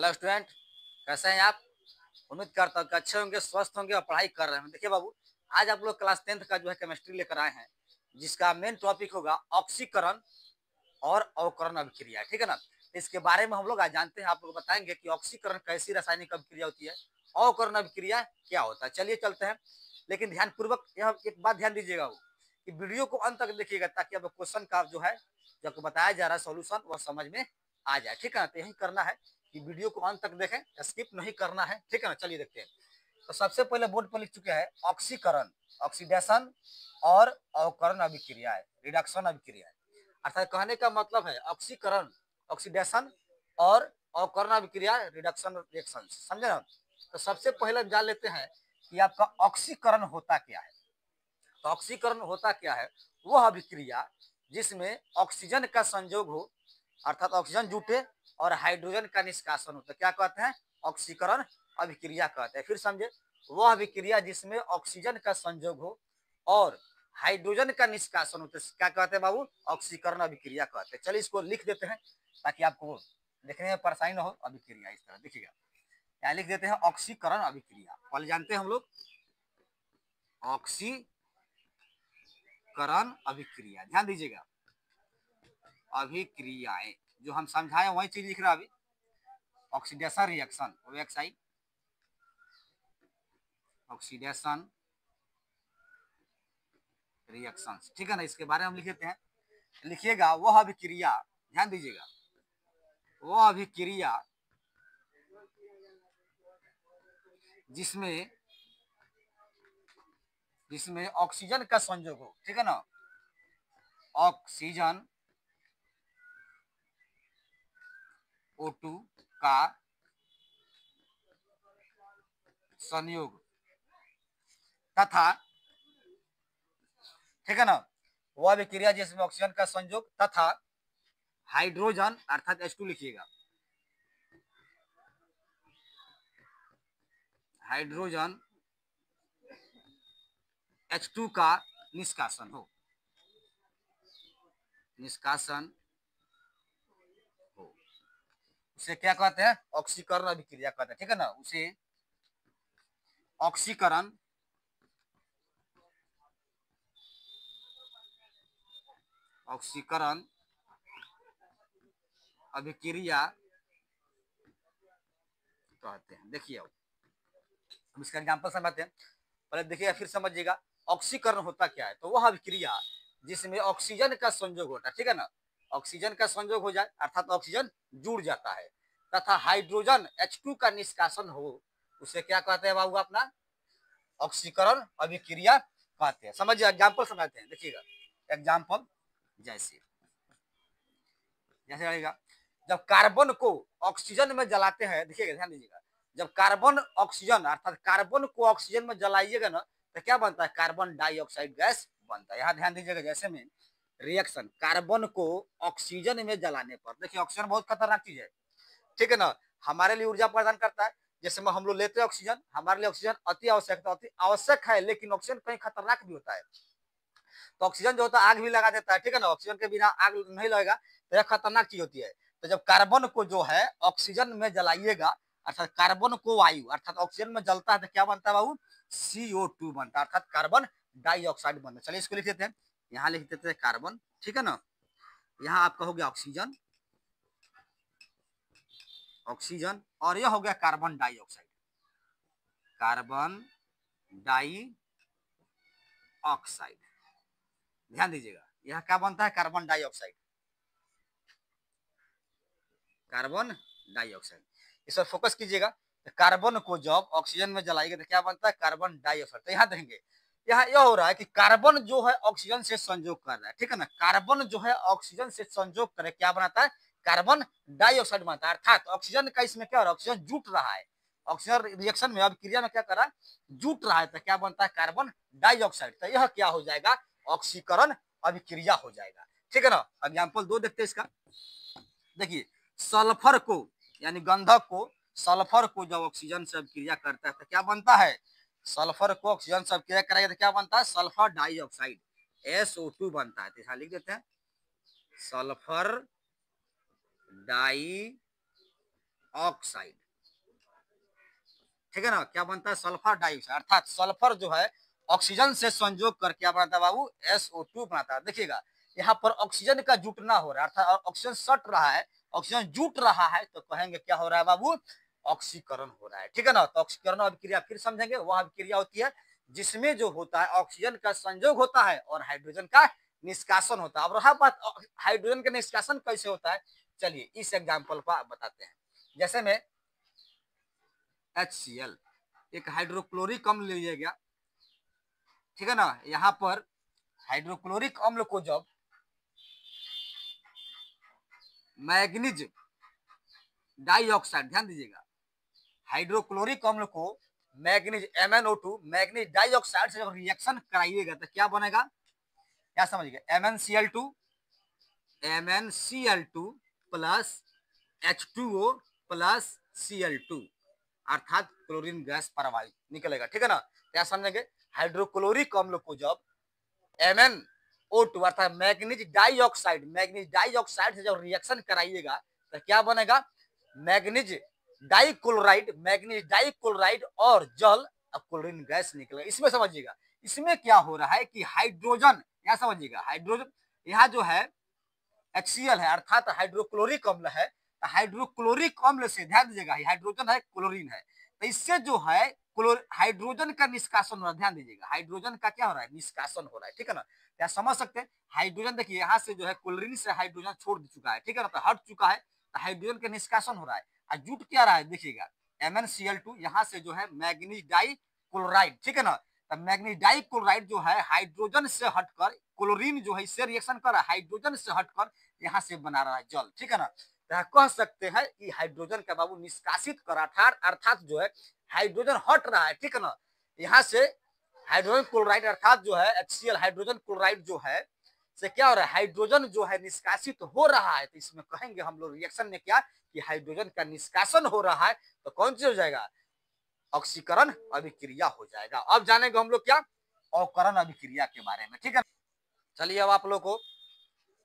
Hello student, कैसे हैं आप? उम्मीद करता हूँ कि अच्छे होंगे, स्वस्थ होंगे और पढ़ाई कर रहे हैं। देखिए बाबू, आज आप लोग क्लास 10th का जो है केमिस्ट्री लेकर आए हैं, जिसका मेन टॉपिक होगा ऑक्सीकरण और अवकरण अभिक्रिया। ठीक है ना? इसके बारे में हम लोग आज जानते हैं, आप लोग बताएंगे कि ऑक्सीकरण कैसी रासायनिक अभिक्रिया होती है, अवकरण अभिक्रिया क्या होता है। चलिए चलते हैं, लेकिन ध्यान पूर्वक यह एक बात ध्यान दीजिएगा वो कि वीडियो को अंत तक देखिएगा, ताकि अब क्वेश्चन का जो है जो आपको बताया जा रहा है सोल्यूशन वह समझ में आ जाए। ठीक है ना? तो यही करना है कि वीडियो को अंत तक देखें, स्किप नहीं करना है। ठीक है ना? चलिए देखते हैं। तो सबसे पहले बोर्ड पर लिख चुके हैं ऑक्सीकरण, ऑक्सीडेशन और अवकरण अभिक्रिया है, रिडक्शन अभिक्रिया है। अर्थात कहने का मतलब है ऑक्सीकरण, ऑक्सीडेशन और अवकरण अभिक्रिया, रिडक्शन रिएक्शन। समझे ना? तो सबसे पहले जान लेते हैं कि आपका ऑक्सीकरण होता क्या है। तो ऑक्सीकरण होता क्या है? वह अभिक्रिया जिसमें ऑक्सीजन का संयोग हो, अर्थात ऑक्सीजन जुटे और हाइड्रोजन का निष्कासन होता है, क्या कहते हैं? ऑक्सीकरण अभिक्रिया कहते हैं। फिर समझे, वह अभिक्रिया जिसमें ऑक्सीजन का संयोग हो और हाइड्रोजन का निष्कासन होता है, क्या कहते हैं बाबू? ऑक्सीकरण अभिक्रिया कहते हैं। चलिए इसको लिख देते हैं ताकि आपको देखने में परेशानी न हो। अभिक्रिया इस तरह देखिएगा, यहाँ लिख देते हैं ऑक्सीकरण अभिक्रिया। पहले जानते हैं हम लोग ऑक्सीकरण अभिक्रिया। ध्यान दीजिएगा, अभिक्रियाएं जो हम समझाए वही चीज लिख रहा है अभी। Oxidation reaction, OXI, oxidation reaction. ठीक है ना? इसके बारे में हम लिख देते हैं। लिखिएगा वह अभिक्रिया, ध्यान दीजिएगा, वह अभिक्रिया जिसमें जिसमें ऑक्सीजन का संयोग हो। ठीक है ना? ऑक्सीजन O2 का संयोग तथा, ठीक है ना, वह अभिक्रिया जिसमें ऑक्सीजन का संयोग तथा हाइड्रोजन अर्थात H2 लिखिएगा, हाइड्रोजन H2 का निष्कासन हो, निष्कासन हो, उसे क्या कहते हैं? ऑक्सीकरण अभिक्रिया कहते हैं। ठीक है ना? उसे ऑक्सीकरण ऑक्सीकरण अभिक्रिया कहते हैं। देखिए हम इसका एग्जांपल समझते हैं। पहले देखिएगा फिर समझिएगा ऑक्सीकरण होता क्या है। तो वह अभिक्रिया जिसमें ऑक्सीजन का संयोग होता है, ठीक है ना, ऑक्सीजन का संयोग हो जाए अर्थात ऑक्सीजन जुड़ जाता है तथा हाइड्रोजन H2 का निष्कासन हो, उसे क्या कहते हैं बाबू? अपना ऑक्सीकरण अभिक्रिया कहते हैं। समझिए, एग्जाम्पल समझते हैं। देखिएगा एग्जाम्पल, जैसे जैसे रहेगा, जब कार्बन को ऑक्सीजन में जलाते हैं, देखिएगा ध्यान दीजिएगा, जब कार्बन ऑक्सीजन अर्थात कार्बन को ऑक्सीजन में जलाइएगा ना, तो क्या बनता है? कार्बन डाइऑक्साइड गैस बनता है। यहाँ ध्यान दीजिएगा, जैसे में रिएक्शन कार्बन को ऑक्सीजन में जलाने पर, देखिए ऑक्सीजन बहुत खतरनाक चीज है। ठीक है ना? हमारे लिए ऊर्जा प्रदान करता है। जैसे में हम लोग लेते हैं ऑक्सीजन, हमारे लिए ऑक्सीजन अति आवश्यक है, लेकिन ऑक्सीजन कहीं खतरनाक भी होता है। तो ऑक्सीजन जो होता है आग भी लगा देता है। ठीक है ना? ऑक्सीजन के बिना आग नहीं लगेगा, तो यह खतरनाक चीज होती है। तो जब कार्बन को जो है ऑक्सीजन में जलाइएगा, अर्थात कार्बन को वायु अर्थात ऑक्सीजन में जलता है, तो क्या बनता है बाबू? CO2 बनता है, अर्थात कार्बन डाइऑक्साइड बनता है। चलिए इसको लिख देते हैं, यहाँ लिख देते हैं कार्बन। ठीक है ना? यहाँ आपका हो गया ऑक्सीजन, ऑक्सीजन, और यह हो गया कार्बन डाइऑक्साइड, कार्बन डाइऑक्साइड। ध्यान दीजिएगा, यह क्या बनता है? Carbon dioxide, carbon dioxide. इस पर फोकस कीजिएगा। कार्बन को जब ऑक्सीजन में जलाएंगे तो क्या बनता है? Carbon dioxide. तो यहाँ देखेंगे, यहाँ यह हो रहा है कि कार्बन जो है ऑक्सीजन से संयोग कर रहा है। ठीक है ना? कार्बन जो है ऑक्सीजन से संयोग करे क्या बनाता है? कार्बन डाइऑक्साइड बनता है। अर्थात ऑक्सीजन का इसमें क्या हो रहा है? ऑक्सीजन जुट रहा है, ऑक्सीजन रिएक्शन में अभिक्रिया में क्या कर रहा है? जुट रहा है, तो क्या बनता है? Carbon dioxide. तो यह क्या हो जाएगा? ऑक्सीकरण अभिक्रिया हो जाएगा। ठीक है ना? एग्जाम्पल 2 देखते हैं इसका। देखिए, सल्फर को यानी गंधक को, सल्फर को जब ऑक्सीजन से अभिक्रिया करता है तो क्या बनता है? सल्फर को ऑक्सीजन से अभिक्रिया कराएगा तो क्या बनता है? सल्फर डाइऑक्साइड, SO2 बनता है। तो यहाँ लिख देते हैं सल्फर डाइऑक्साइड ऑक्साइड, ठीक है ना। क्या बनता है, सल्फर डाइऑक्साइड, अर्थात सल्फर जो है ऑक्सीजन से संयोग करके क्या बनाता है बाबू, SO2 बनाता है। देखिएगा यहाँ पर ऑक्सीजन का जुटना हो रहा है, अर्थात ऑक्सीजन सट रहा है, ऑक्सीजन जुट रहा है, तो कहेंगे क्या हो रहा है बाबू, ऑक्सीकरण हो रहा है, ठीक है ना। तो ऑक्सीकरण अभिक्रिया फिर समझेंगे, वह अभिक्रिया होती है जिसमें जो होता है ऑक्सीजन का संयोग होता है और हाइड्रोजन का निष्कासन होता है। अब रहा बात हाइड्रोजन का निष्कासन कैसे होता है, चलिए इस एग्जाम्पल पर बताते हैं। जैसे में HCl, एक हाइड्रोक्लोरिक अम्ल ले लिया गया, ठीक है ना। यहाँ पर हाइड्रोक्लोरिक अम्ल को जब मैग्नीज डाइऑक्साइड, ध्यान दीजिएगा, हाइड्रोक्लोरिक अम्ल को मैग्नीज MnO2 मैग्नीज डाइऑक्साइड से जब रिएक्शन कराइएगा तो क्या बनेगा, क्या समझिएगा, MnCl2 plus H2O plus Cl2, अर्थात क्लोरीन गैस परवाहित निकलेगा, ठीक है ना। क्या समझेंगे, हाइड्रोक्लोरिक अम्ल को जब MnO2 अर्थात मैग्नीज डाइऑक्साइड से जब रिएक्शन कराइएगा तो क्या बनेगा, मैग्नीज डाइक्लोराइड और जल क्लोरीन गैस निकलेगा। इसमें समझिएगा, इसमें क्या हो रहा है कि हाइड्रोजन, यहाँ समझिएगा, हाइड्रोजन यहाँ जो है HCl है, अर्थात हाइड्रोक्लोरिक अम्ल है, तो हाइड्रोक्लोरिक अम्ल से ध्यान दीजिएगा, हाइड्रोजन है क्लोरीन है, तो इससे जो है हाइड्रोजन का निष्कासन हो रहा है, ध्यान दीजिएगा, हाइड्रोजन का क्या हो रहा है, निष्कासन हो रहा है, ठीक है ना। क्या समझ सकते हैं, हाइड्रोजन देखिए यहाँ से जो है क्लोरीन से हाइड्रोजन छोड़ चुका है, ठीक है ना, तो हट चुका है, तो हाइड्रोजन का निष्कासन हो रहा है। और जुट क्या रहा है, देखिएगा MnCl2 यहाँ से जो है मैग्नीज डाइक्लोराइड, ठीक है ना, तो मैग्नीज डाइक्लोराइड जो है हाइड्रोजन से हटकर क्लोरीन जो है इससे रिएक्शन कर रहा है, हाइड्रोजन से हटकर यहाँ से बना रहा है जल, ठीक है ना। तो कह सकते हैं कि हाइड्रोजन का बाबू निष्कासित कर, अर्थात जो है हाइड्रोजन हट रहा है, ठीक है ना, यहाँ से हाइड्रोजन क्लोराइड अर्थात जो है HCl हाइड्रोजन क्लोराइड जो है से क्या हो रहा है, हाइड्रोजन जो है निष्कासित हो रहा है, तो इसमें कहेंगे हम लोग रिएक्शन में क्या कि हाइड्रोजन का निष्कासन हो रहा है, तो कौन सी हो जाएगा, ऑक्सीकरण अभिक्रिया हो जाएगा। अब जानेंगे हम लोग क्या, अवकरण अभिक्रिया के बारे में, ठीक है। चलिए अब आप लोग को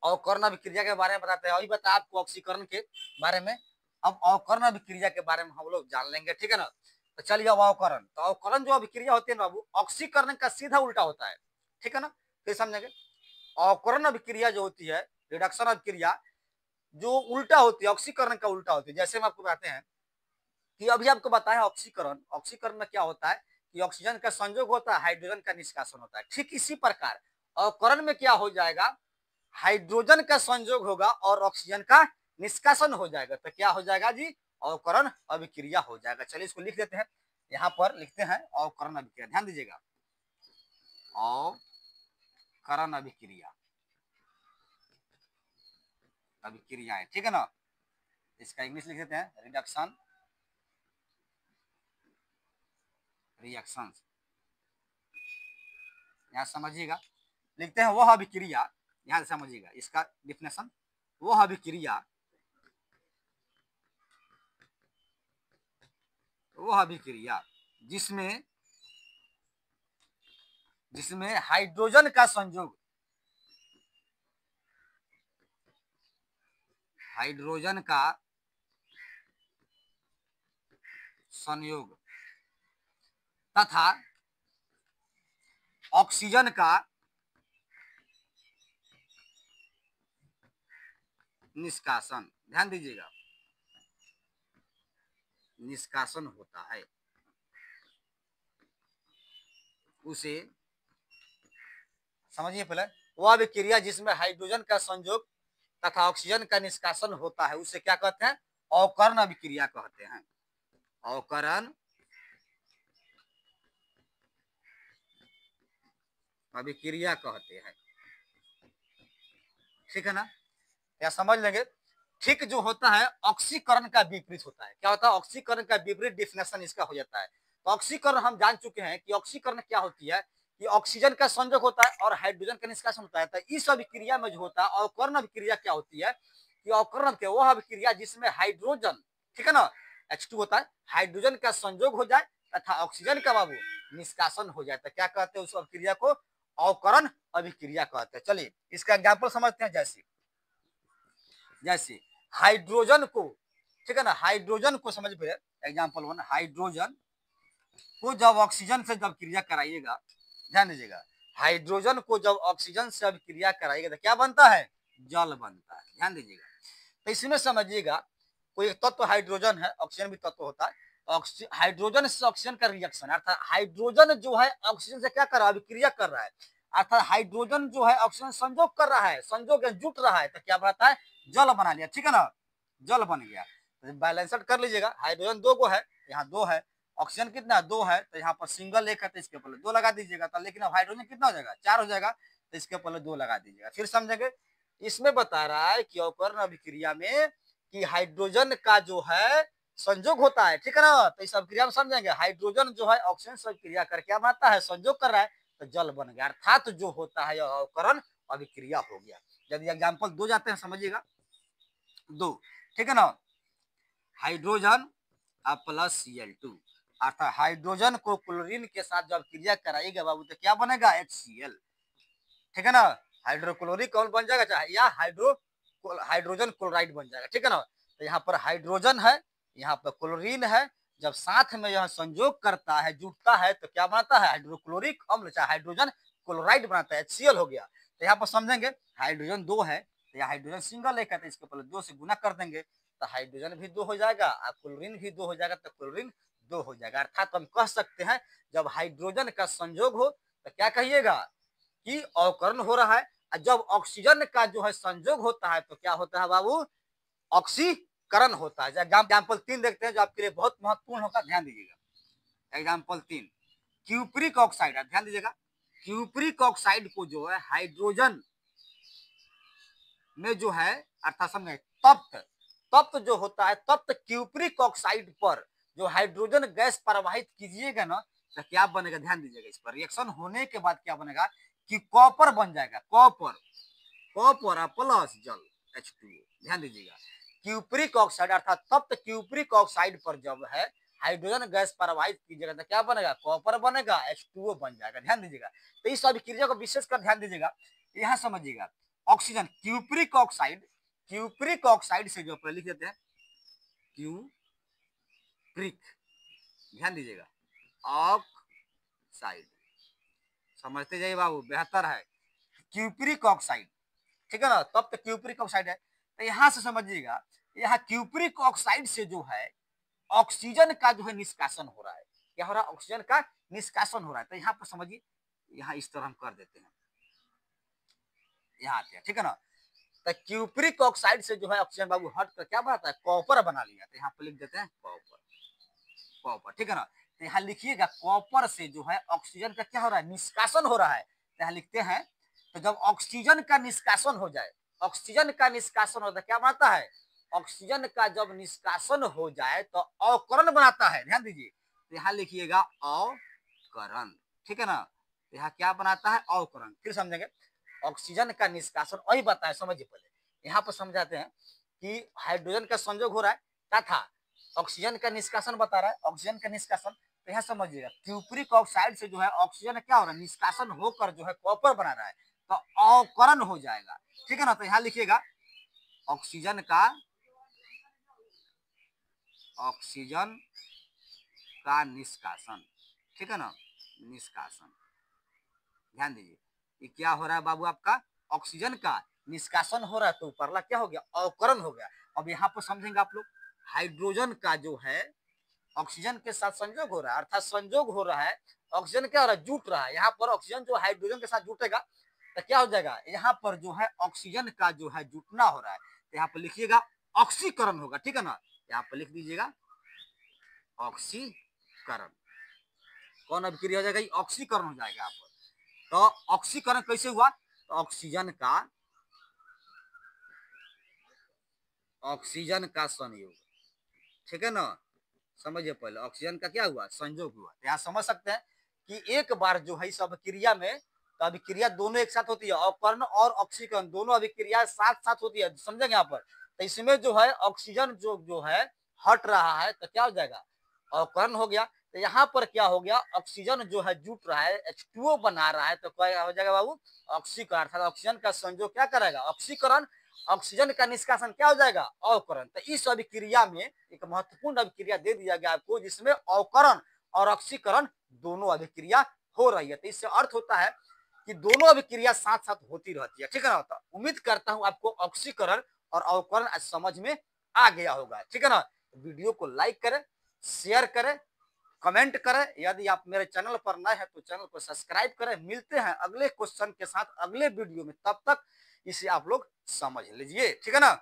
अवकरण अभिक्रिया के बारे में बताते हैं, अभी बता आपको ऑक्सीकरण के बारे में, अब अवकरण अभिक्रिया के बारे में हम लोग जान लेंगे, ठीक है ना। तो चलिए अब अवकरण, तो अवकरण जो अभिक्रिया होती है ना बाबू, ऑक्सीकरण का सीधा उल्टा होता है, ठीक है ना, फिर समझेंगे। अवकरण अभिक्रिया जो होती है, रिडक्शन अभिक्रिया जो उल्टा होती है, ऑक्सीकरण का उल्टा होती है। जैसे हम आपको बताते हैं कि अभी आपको बताया ऑक्सीकरण में क्या होता है कि ऑक्सीजन का संयोग होता है, हाइड्रोजन का निष्कासन होता है, ठीक इसी प्रकार अवकरण में क्या हो जाएगा, हाइड्रोजन का संयोग होगा और ऑक्सीजन का निष्कासन हो जाएगा, तो क्या हो जाएगा जी, अवकरण अभिक्रिया हो जाएगा। चलिए इसको लिख देते हैं, यहाँ पर लिखते हैं अवकरण अभिक्रिया, ध्यान दीजिएगा, अवकरण अभिक्रियाएं, ठीक है ना। इसका इंग्लिश लिख देते हैं, रिएक्शंस, यहाँ समझिएगा, लिखते हैं वह अभिक्रिया, यहाँ से समझिएगा इसका डिफिनेशन, वह अभिक्रिया जिसमें हाइड्रोजन का संयोग तथा ऑक्सीजन का निष्कासन, ध्यान दीजिएगा, निष्कासन होता है, उसे समझिए पहले, वह अभिक्रिया जिसमें हाइड्रोजन का संयोग तथा ऑक्सीजन का निष्कासन होता है उसे क्या कहते हैं, अवकरण अभिक्रिया कहते हैं, अवकरण अभिक्रिया कहते हैं, ठीक है ना। या समझ लेंगे, ठीक जो होता है ऑक्सीकरण का विपरीत होता है, क्या होता है, ऑक्सीकरण का विपरीत डिफिनेशन इसका हो जाता है। तो ऑक्सीकरण हम जान चुके हैं कि ऑक्सीकरण क्या होती है, कि ऑक्सीजन का संयोग होता है और हाइड्रोजन का निष्कासन होता है। तो इस अभिक्रिया में जो होता है अवकरण अभिक्रिया क्या होती है, कि अवकरण के वह अभिक्रिया जिसमें हाइड्रोजन, ठीक है ना, H2 होता है, हाइड्रोजन का संयोग हो जाए तथा ऑक्सीजन का बाबू निष्कासन हो जाए, तो क्या कहते हैं उस अभिक्रिया को, अवकरण अभिक्रिया कहते हैं। चलिए इसका एग्जाम्पल समझते हैं, जैसे हाइड्रोजन को ठीक है ना। हाइड्रोजन को समझ पे, एग्जाम्पल 1, हाइड्रोजन को जब ऑक्सीजन से जब क्रिया कराइएगा, ध्यान दीजिएगा, हाइड्रोजन को जब ऑक्सीजन से अब क्रिया कराइएगा तो क्या बनता है, जल बनता है। ध्यान दीजिएगा, तो इसमें समझिएगा कोई एक तत्व हाइड्रोजन है, ऑक्सीजन भी तत्व होता है, हाइड्रोजन से ऑक्सीजन का रिएक्शन, अर्थात हाइड्रोजन जो है ऑक्सीजन से क्या कर रहा है, अभिक्रिया कर रहा है, अर्थात हाइड्रोजन जो है ऑक्सीजन संयोग कर रहा है, संयोग जुट रहा है, तो क्या बनता है, जल बना लिया, ठीक है ना, जल बन गया। तो बैलेंसड कर लीजिएगा, हाइड्रोजन 2 को है, यहाँ 2 है, ऑक्सीजन कितना 2 है, तो यहाँ पर सिंगल एक है तो इसके पहले 2 लगा दीजिएगा, तो लेकिन अब हाइड्रोजन कितना हो जाएगा, 4 हो जाएगा, तो इसके पहले 2 लगा दीजिएगा। फिर समझेंगे, इसमें बता रहा है कि अवकरण अभिक्रिया में कि हाइड्रोजन का जो है संयोग होता है, ठीक है ना, तो इस अभिक्रिया में समझेंगे हाइड्रोजन जो है ऑक्सीजन से क्रिया करके क्या बनाता है, संयोग कर रहा है, तो जल बन गया, अर्थात जो होता है यह अवकरण अभिक्रिया हो गया। यदि एग्जाम्पल 2 जाते हैं, समझिएगा 2, ठीक है ना, हाइड्रोजन प्लस Cl2, अर्थात हाइड्रोजन को क्लोरीन के साथ जब क्रिया कराइएगा बाबू तो क्या बनेगा, HCl, ठीक है ना, हाइड्रोक्लोरिक कौन बन जाएगा, या हाइड्रोजन क्लोराइड बन जाएगा, ठीक है ना। तो यहाँ पर हाइड्रोजन है, यहाँ पर क्लोरीन है, जब साथ में यह संयोग करता है, जुटता है, तो क्या बनाता है, हाइड्रोक्लोरिक अम्ल, चाहे हाइड्रोजन क्लोराइड बनाता है, HCl हो गया। तो यहाँ पर समझेंगे हाइड्रोजन 2 है, तो यहाँ हाइड्रोजन सिंगल एक है, तो इसके पहले 2 से गुना कर देंगे, तो हाइड्रोजन भी 2 हो जाएगा और क्लोरीन भी 2 हो जाएगा, तो क्लोरीन 2 हो जाएगा। अर्थात हम कह सकते हैं जब हाइड्रोजन का संयोग हो तो क्या कहिएगा कि अवकरण हो रहा है, और जब ऑक्सीजन का जो है संयोग होता है तो क्या होता है बाबू, ऑक्सीकरण होता है। एग्जाम्पल 3 देखते हैं जो आपके लिए बहुत महत्वपूर्ण होगा, ध्यान दीजिएगा। एग्जाम्पल 3, क्यूप्रिक ऑक्साइड, ध्यान दीजिएगा, क्यूप्रिक ऑक्साइड को जो है हाइड्रोजन में जो है, अर्थात समझे तप्त जो होता है, तप्त क्यूप्रिक ऑक्साइड पर जो हाइड्रोजन गैस प्रवाहित कीजिएगा ना, तो क्या बनेगा, ध्यान दीजिएगा, इस पर रिएक्शन होने के बाद क्या बनेगा कि कॉपर बन जाएगा, कॉपर प्लस जल H2O। ध्यान दीजिएगा, क्यूप्रिक ऑक्साइड अर्थात तप्त क्यूप्रिक ऑक्साइड पर जब है हाइड्रोजन गैस प्रवाहित कीजिएगा तो क्या बनेगा, कॉपर बनेगा, H2O बन जाएगा। ध्यान दीजिएगा, तो इस अभिक्रिया को विशेष कर ध्यान दीजिएगा, यहाँ समझिएगा, ऑक्सीजन क्यूप्रिक ऑक्साइड से जो अपन लिख देते हैं क्यूप्रिक, ध्यान दीजिएगा, ऑक्साइड, समझते जाइए बाबू, बेहतर है, क्यूप्रिक ऑक्साइड, ठीक है ना, तब तक क्यूप्रिक ऑक्साइड है। तो यहां से समझिएगा, यहाँ क्यूप्रिक ऑक्साइड से जो है ऑक्सीजन का जो है निष्कासन हो रहा है, क्या हो रहा है, ऑक्सीजन का निष्कासन हो रहा है। तो यहाँ पर समझिए, यहाँ इस तरह हम कर देते हैं, यहाँ आते हैं, ठीक है ना, तो क्यूप्रिक ऑक्साइड से जो है ऑक्सीजन बाबू हट कर क्या बनाता है, कॉपर बना लिया, तो यहाँ पर लिख देते हैं कॉपर, ठीक है ना। तो यहाँ लिखिएगा कॉपर से जो है ऑक्सीजन का क्या हो रहा है, निष्कासन हो रहा है, तो यहाँ लिखते हैं, तो जब ऑक्सीजन का निष्कासन हो जाए, ऑक्सीजन का निष्कासन होता है, क्या बनाता है, ऑक्सीजन का जब निष्कासन हो जाए तो अवकरण बनाता है, ध्यान दीजिए, तो यहाँ लिखिएगा अवकरण, ठीक है ना, तो यहाँ क्या बनाता है, अवकरण। फिर समझेंगे, ऑक्सीजन का निष्कासन वही बताया, समझिए पहले, यहाँ पर समझाते हैं कि हाइड्रोजन का संयोग हो रहा है तथा ऑक्सीजन का निष्कासन बता रहा है, ऑक्सीजन का निष्कासन, तो यहाँ समझिएगा क्यूप्रिक ऑक्साइड से जो है ऑक्सीजन क्या हो रहा है, निष्कासन होकर जो है कॉपर बना रहा है, तो अवकरण हो जाएगा, ठीक है ना। तो यहाँ लिखिएगा ऑक्सीजन का निष्कासन, ठीक है ना, निष्कासन, ध्यान दीजिए, ये क्या हो रहा है बाबू, आपका ऑक्सीजन का निष्कासन हो रहा है, तो ऊपरला क्या हो गया, अवकरण हो गया। अब यहाँ पर समझेंगे आप लोग, हाइड्रोजन का जो है ऑक्सीजन के साथ संयोग हो रहा है, अर्थात संयोग हो रहा है, ऑक्सीजन क्या हो रहा है, जुट रहा है, यहाँ पर ऑक्सीजन जो हाइड्रोजन के साथ जुटेगा तो क्या हो जाएगा, यहाँ पर जो है ऑक्सीजन का जो है जुटना हो रहा है, तो यहाँ पर लिखिएगा ऑक्सीकरण होगा, ठीक है ना, यहाँ पर लिख दीजिएगा ऑक्सीकरण, कौन अभिक्रिया हो जाएगा, ऑक्सीकरण हो जाएगा यहाँ पर। तो ऑक्सीकरण कैसे हुआ, तो ऑक्सीजन का संयोग, ठीक है ना, समझिए पहले ऑक्सीजन का क्या हुआ, संयोग हुआ। यहाँ समझ सकते हैं कि एक बार जो है इस अभिक्रिया में, तो अभिक्रिया दोनों एक साथ होती है, अवकरण और ऑक्सीकरण दोनों अभिक्रिया साथ साथ होती है, समझेंगे यहाँ पर। तो इसमें जो है ऑक्सीजन जो है हट रहा है, तो क्या हो जाएगा, अवकरण हो गया। तो यहाँ पर क्या हो गया, ऑक्सीजन जो है जुट रहा है, H2O बना रहा है, तो क्या हो जाएगा बाबू, ऑक्सीकरण, अर्थात ऑक्सीजन का संयोग क्या करेगा, ऑक्सीकरण, ऑक्सीजन का निष्कासन क्या हो जाएगा, अवकरण। तो इस अभिक्रिया में एक महत्वपूर्ण अभिक्रिया दे दिया गया आपको जिसमें अवकरण और ऑक्सीकरण दोनों अभिक्रिया हो रही है। तो इससे अर्थ होता है कि दोनों अभिक्रिया साथ साथ होती रहती है, ठीक है ना। तो उम्मीद करता हूं आपको ऑक्सीकरण और अवकरण समझ में आ गया होगा, ठीक है ना। वीडियो को लाइक करें, शेयर करें, कमेंट करें। यदि आप मेरे चैनल पर नए हैं तो चैनल को सब्सक्राइब करें। मिलते हैं अगले क्वेश्चन के साथ अगले वीडियो में, तब तक इसे आप लोग समझ लीजिए, ठीक है ना।